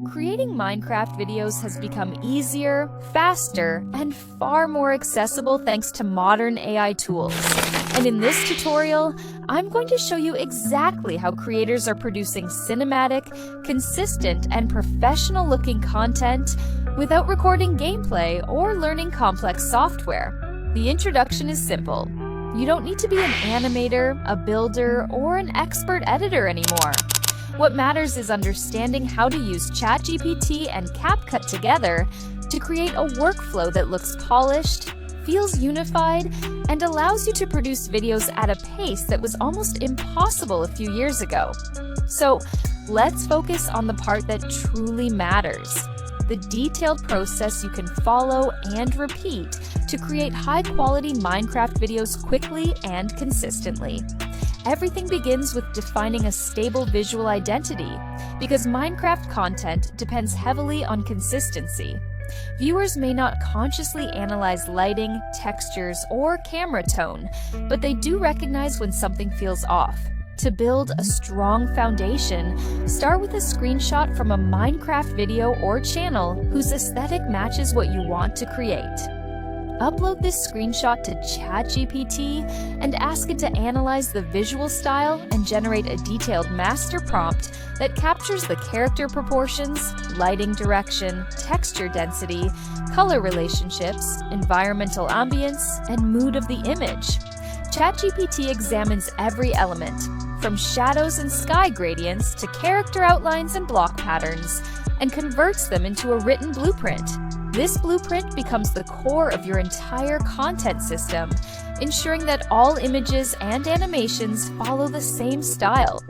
Creating Minecraft videos has become easier, faster, and far more accessible thanks to modern AI tools. And in this tutorial, I'm going to show you exactly how creators are producing cinematic, consistent, and professional-looking content without recording gameplay or learning complex software. The introduction is simple. You don't need to be an animator, a builder, or an expert editor anymore. What matters is understanding how to use ChatGPT and CapCut together to create a workflow that looks polished, feels unified, and allows you to produce videos at a pace that was almost impossible a few years ago. So let's focus on the part that truly matters, the detailed process you can follow and repeat to create high-quality Minecraft videos quickly and consistently. Everything begins with defining a stable visual identity, because Minecraft content depends heavily on consistency. Viewers may not consciously analyze lighting, textures, or camera tone, but they do recognize when something feels off. To build a strong foundation, start with a screenshot from a Minecraft video or channel whose aesthetic matches what you want to create. Upload this screenshot to ChatGPT and ask it to analyze the visual style and generate a detailed master prompt that captures the character proportions, lighting direction, texture density, color relationships, environmental ambience, and mood of the image. ChatGPT examines every element, from shadows and sky gradients to character outlines and block patterns, and converts them into a written blueprint. This blueprint becomes the core of your entire content system, ensuring that all images and animations follow the same style.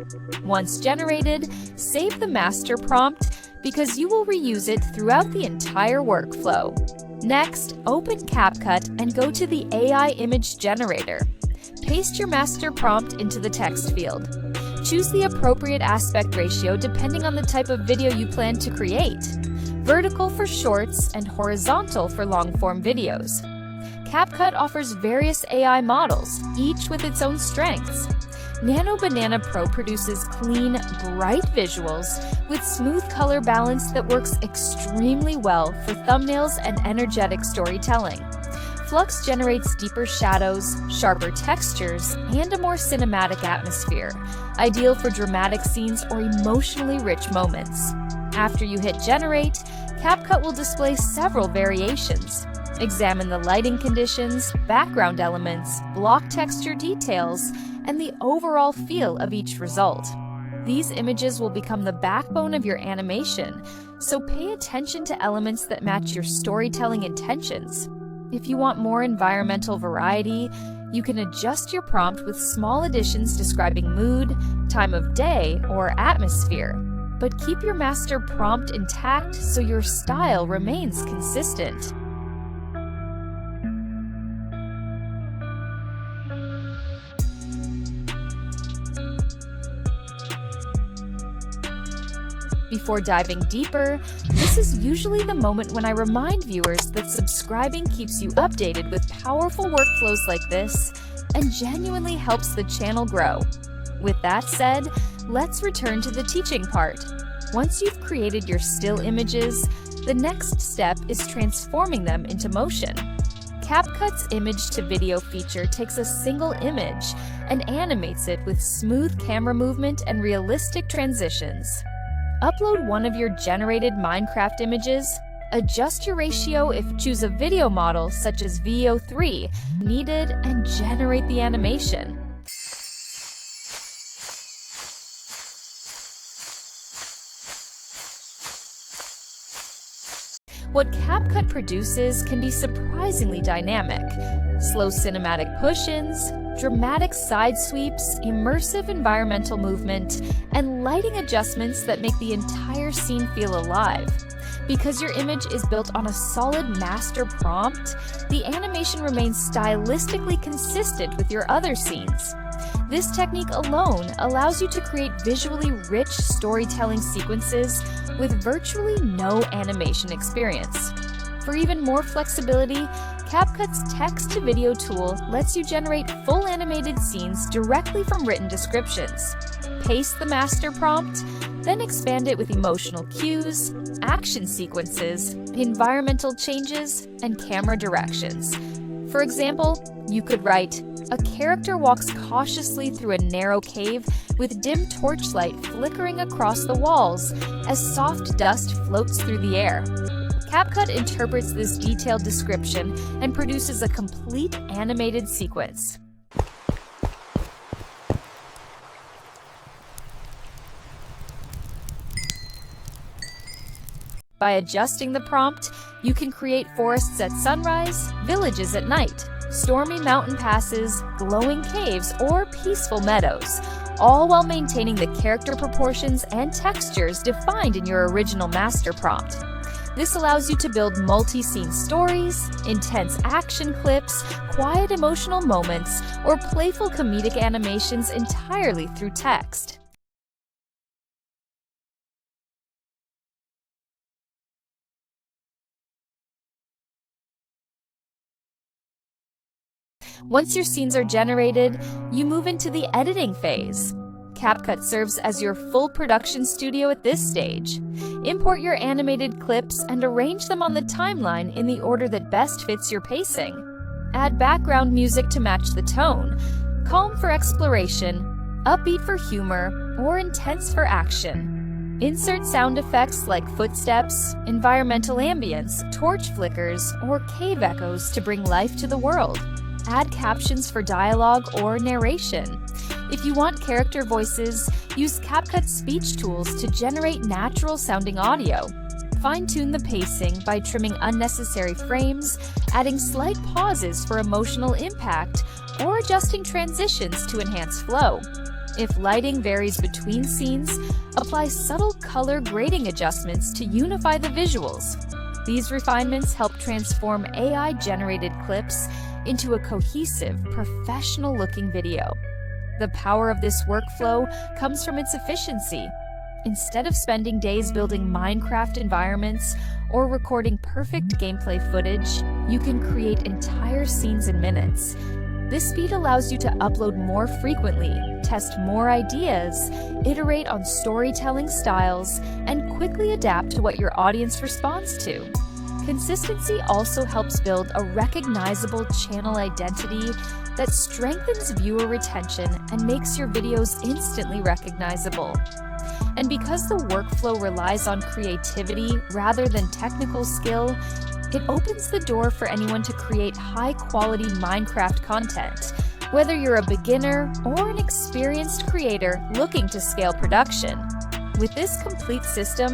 Once generated, save the master prompt because you will reuse it throughout the entire workflow. Next, open CapCut and go to the AI image generator. Paste your master prompt into the text field. Choose the appropriate aspect ratio depending on the type of video you plan to create. Vertical for shorts and horizontal for long-form videos. CapCut offers various AI models, each with its own strengths. Nano Banana Pro produces clean, bright visuals with smooth color balance that works extremely well for thumbnails and energetic storytelling. Flux generates deeper shadows, sharper textures, and a more cinematic atmosphere, ideal for dramatic scenes or emotionally rich moments. After you hit generate, CapCut will display several variations. Examine the lighting conditions, background elements, block texture details, and the overall feel of each result. These images will become the backbone of your animation, so pay attention to elements that match your storytelling intentions. If you want more environmental variety, you can adjust your prompt with small additions describing mood, time of day, or atmosphere. But keep your master prompt intact so your style remains consistent. Before diving deeper, this is usually the moment when I remind viewers that subscribing keeps you updated with powerful workflows like this and genuinely helps the channel grow. With that said, let's return to the teaching part. Once you've created your still images, the next step is transforming them into motion. CapCut's image-to-video feature takes a single image and animates it with smooth camera movement and realistic transitions. Upload one of your generated Minecraft images, adjust your ratio if choose a video model such as VO3 needed, and generate the animation. What CapCut produces can be surprisingly dynamic. Slow cinematic push-ins, dramatic side sweeps, immersive environmental movement, and lighting adjustments that make the entire scene feel alive. Because your image is built on a solid master prompt, the animation remains stylistically consistent with your other scenes. This technique alone allows you to create visually rich storytelling sequences with virtually no animation experience. For even more flexibility, CapCut's text-to-video tool lets you generate full animated scenes directly from written descriptions. Paste the master prompt, Then expand it with emotional cues, action sequences, environmental changes, and camera directions. For example, you could write, "A character walks cautiously through a narrow cave with dim torchlight flickering across the walls as soft dust floats through the air." CapCut interprets this detailed description and produces a complete animated sequence. By adjusting the prompt, you can create forests at sunrise, villages at night, stormy mountain passes, glowing caves, or peaceful meadows, all while maintaining the character proportions and textures defined in your original master prompt. This allows you to build multi-scene stories, intense action clips, quiet emotional moments, or playful comedic animations entirely through text. Once your scenes are generated, you move into the editing phase. CapCut serves as your full production studio at this stage. Import your animated clips and arrange them on the timeline in the order that best fits your pacing. Add background music to match the tone, calm for exploration, upbeat for humor, or intense for action. Insert sound effects like footsteps, environmental ambience, torch flickers, or cave echoes to bring life to the world. Add captions for dialogue or narration. If you want character voices, use CapCut's speech tools to generate natural-sounding audio. Fine-tune the pacing by trimming unnecessary frames, adding slight pauses for emotional impact, or adjusting transitions to enhance flow. If lighting varies between scenes, apply subtle color grading adjustments to unify the visuals. These refinements help transform AI-generated clips into a cohesive, professional-looking video. The power of this workflow comes from its efficiency. Instead of spending days building Minecraft environments or recording perfect gameplay footage, you can create entire scenes in minutes. This speed allows you to upload more frequently, test more ideas, iterate on storytelling styles, and quickly adapt to what your audience responds to. Consistency also helps build a recognizable channel identity that strengthens viewer retention and makes your videos instantly recognizable. And because the workflow relies on creativity rather than technical skill, it opens the door for anyone to create high-quality Minecraft content, whether you're a beginner or an experienced creator looking to scale production. With this complete system,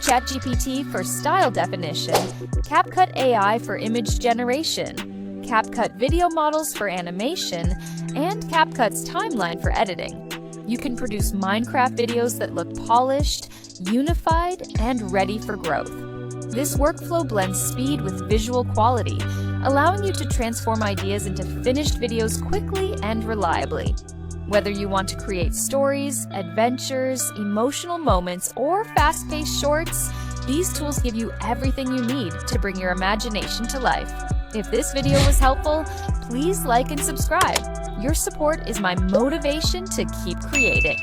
ChatGPT for style definition, CapCut AI for image generation, CapCut video models for animation, and CapCut's timeline for editing, you can produce Minecraft videos that look polished, unified, and ready for growth. This workflow blends speed with visual quality, allowing you to transform ideas into finished videos quickly and reliably. Whether you want to create stories, adventures, emotional moments, or fast-paced shorts, these tools give you everything you need to bring your imagination to life. If this video was helpful, please like and subscribe. Your support is my motivation to keep creating.